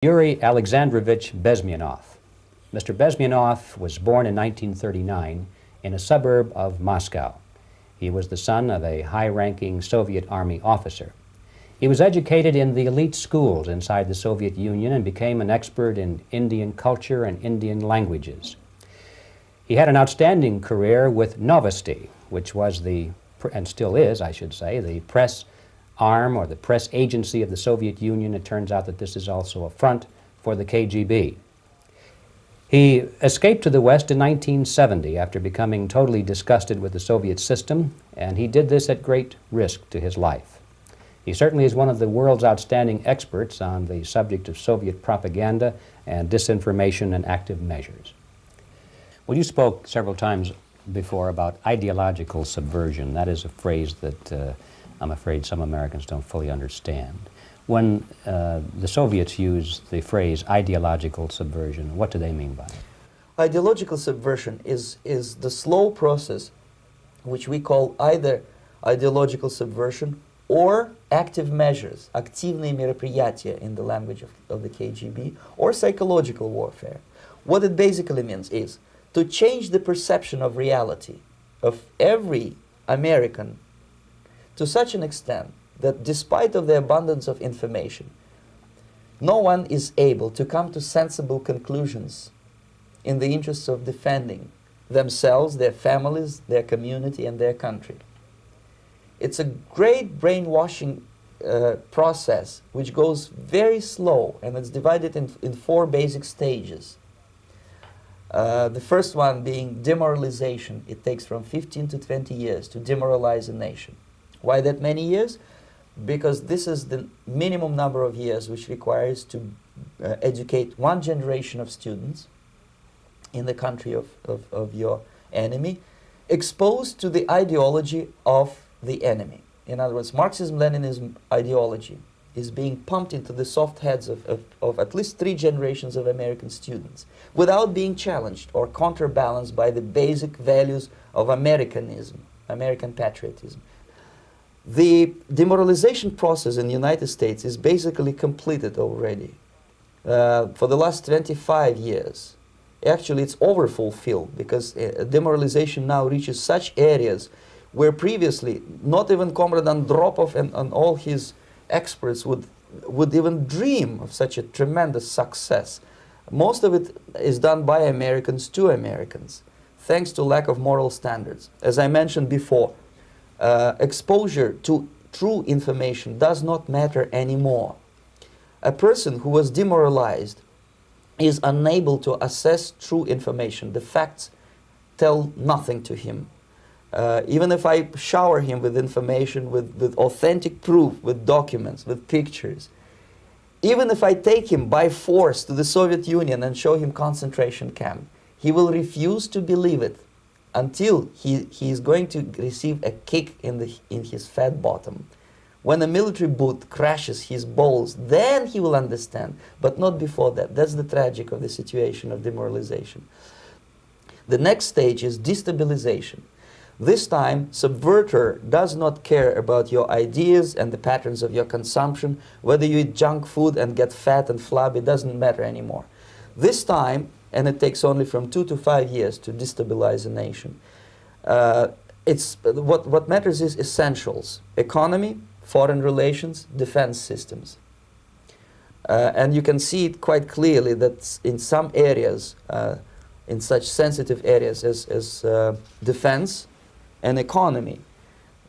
Yuri Alexandrovich Bezmenov. Mr. Bezmenov was born in 1939 in a suburb of Moscow. He was the son of a high-ranking Soviet Army officer. He was educated in the elite schools inside the Soviet Union and became an expert in Indian culture and Indian languages. He had an outstanding career with Novosti, which was and still is, I should say, the press arm or the press agency of the Soviet Union. It turns out that this is also a front for the KGB. He escaped to the West in 1970 after becoming totally disgusted with the Soviet system, and he did this at great risk to his life. He certainly is one of the world's outstanding experts on the subject of Soviet propaganda and disinformation and active measures. Well, you spoke several times before about ideological subversion. That is a phrase that I'm afraid some Americans don't fully understand. When the Soviets use the phrase ideological subversion, what do they mean by it? Ideological subversion is the slow process which we call either ideological subversion or active measures, активные мероприятия in the language of the KGB, or psychological warfare. What it basically means is to change the perception of reality of every American to such an extent that despite of the abundance of information, no one is able to come to sensible conclusions in the interests of defending themselves, their families, their community, and their country. It's a great brainwashing process which goes very slow, and it's divided in four basic stages. The first one being demoralization. It takes from 15 to 20 years to demoralize a nation. Why that many years? Because this is the minimum number of years which requires to educate one generation of students in the country of your enemy, exposed to the ideology of the enemy. In other words, Marxism-Leninism ideology is being pumped into the soft heads of at least 3 generations of American students without being challenged or counterbalanced by the basic values of Americanism, American patriotism. The demoralization process in the United States is basically completed already. For the last 25 years, actually it's overfulfilled, because demoralization now reaches such areas where previously not even Comrade Andropov and all his experts would even dream of such a tremendous success. Most of it is done by Americans to Americans, thanks to lack of moral standards. As I mentioned before, exposure to true information does not matter anymore. A person who was demoralized is unable to assess true information. The facts tell nothing to him. Even if I shower him with information, with authentic proof, with documents, with pictures, even if I take him by force to the Soviet Union and show him concentration camp, he will refuse to believe it until he is going to receive a kick in his fat bottom. When a military boot crashes his balls, then he will understand, but not before that. That's the tragic of the situation of demoralization. The next stage is destabilization. This time, subverter does not care about your ideas and the patterns of your consumption. Whether you eat junk food and get fat and flabby, it doesn't matter anymore. This time, and it takes only from 2 to 5 years to destabilize a nation, what matters is essentials: economy, foreign relations, defense systems. And you can see it quite clearly that in some areas, in such sensitive areas as defense and economy,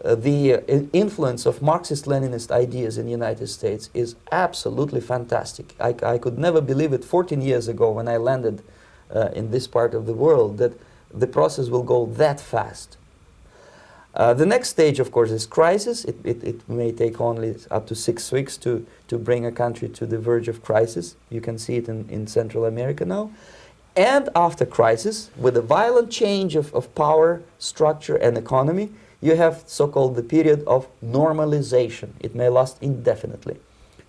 the influence of Marxist-Leninist ideas in the United States is absolutely fantastic. I could never believe it 14 years ago when I landed in this part of the world that the process will go that fast. The next stage, of course, is crisis. It may take only up to 6 weeks to bring a country to the verge of crisis. You can see it in Central America now. And after crisis, with a violent change of power, structure, and economy, you have so-called the period of normalization. It may last indefinitely.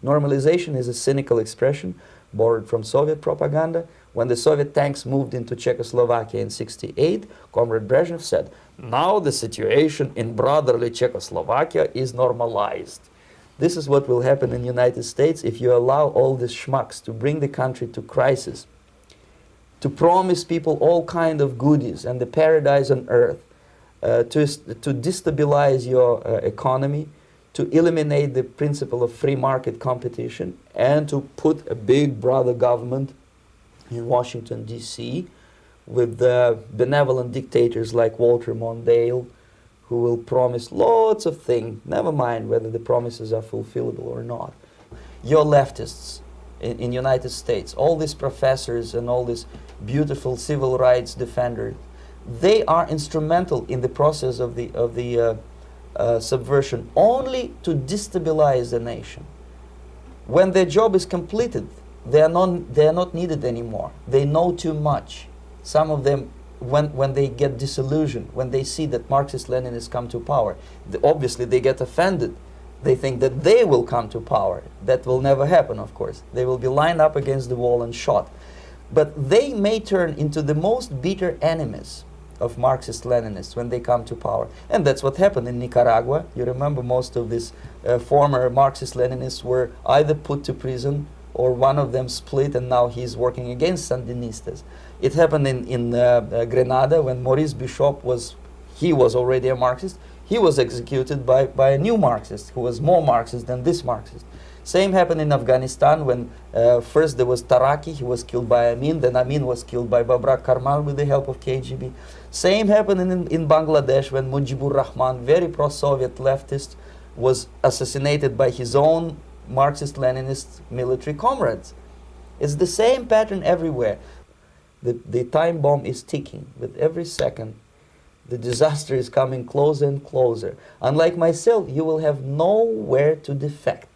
Normalization is a cynical expression borrowed from Soviet propaganda. When the Soviet tanks moved into Czechoslovakia in '68, Comrade Brezhnev said, "Now the situation in brotherly Czechoslovakia is normalized." This is what will happen in the United States if you allow all these schmucks to bring the country to crisis, to promise people all kind of goodies and the paradise on earth, to destabilize your economy, to eliminate the principle of free market competition, and to put a big brother government in Washington, D.C., with benevolent dictators like Walter Mondale, who will promise lots of things, never mind whether the promises are fulfillable or not. Your leftists in the United States, all these professors and all these beautiful civil rights defenders, they are instrumental in the process of the subversion only to destabilize the nation. When their job is completed, they are not needed anymore. They know too much. Some of them, when they get disillusioned, when they see that Marxist-Leninists come to power, obviously they get offended. They think that they will come to power. That will never happen, of course. They will be lined up against the wall and shot. But they may turn into the most bitter enemies of Marxist-Leninists when they come to power. And that's what happened in Nicaragua. You remember most of these former Marxist-Leninists were either put to prison or one of them split, and now he's working against Sandinistas. It happened in Grenada when Maurice Bishop was already a Marxist. He was executed by a new Marxist who was more Marxist than this Marxist. Same happened in Afghanistan when first there was Taraki, he was killed by Amin, then Amin was killed by Babrak Karmal with the help of KGB. Same happened in Bangladesh when Mujibur Rahman, very pro-Soviet leftist, was assassinated by his own Marxist-Leninist military comrades. It's the same pattern everywhere. The time bomb is ticking. With every second, the disaster is coming closer and closer. Unlike myself, you will have nowhere to defect.